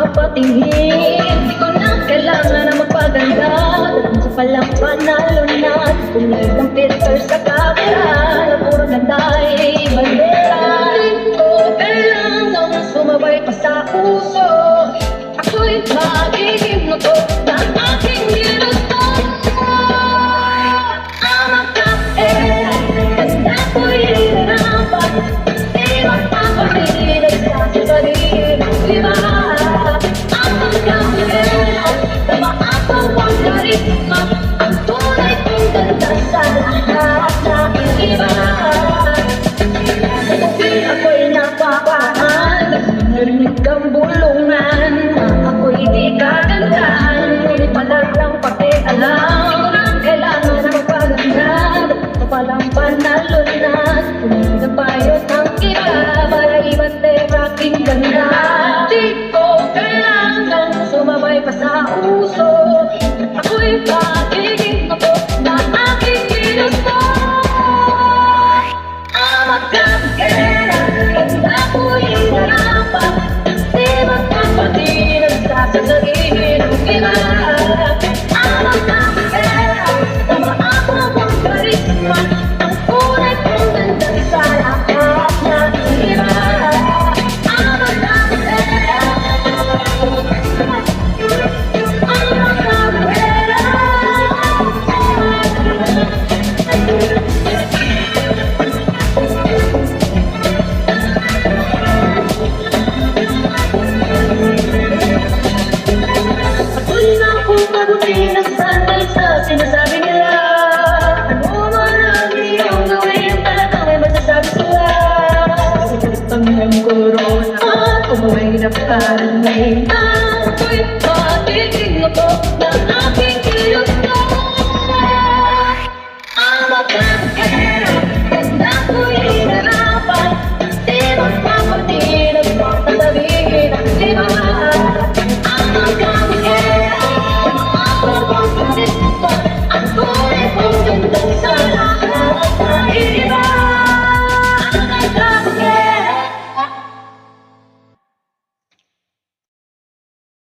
mapatingin. Di ko na kailangan na magpaganda, dahil sa palang panalo na. Kumulit ng filter sa camera, na puro ganda ay bandera. Di ko kailangan sumabay pa sa puso, ako'y magiging motor ng aking ginusto. Ang magkapera, ganda ko'y hirapan, di magpapahilig sa sarili, di ba? Ang magkapera, tama ako ang karisma, ang tunay kong ganda sa lahat ng iba. Kasi ako'y napapahal, narinig ang bulungan, ako'y di kagandahan, ngunit palalang pakialam. Di ko lang kailangan na magpaganda, ito palang panalo na. Kung nagbayot ng iba, para iba't aking ganda. Di ko kailangan sumabay pa sa uso, ako'y magiging ako na aking ginusto. Ang magkakera, ganda ko'y hirapan, di magpapatinag sa sasabihin ng iba. Ang magkakera, tama ako ang karisma, ang tunay kong ganda sa lahat ng iba. Ang magkakera, ang magkakera. Ako'y napupabuti ng sandal sa sinasabi nila. Ano man ang iyong gawin, talagang may masasabi sila. Sakitang ng corona, umuwi na parang may ako'y magiging ako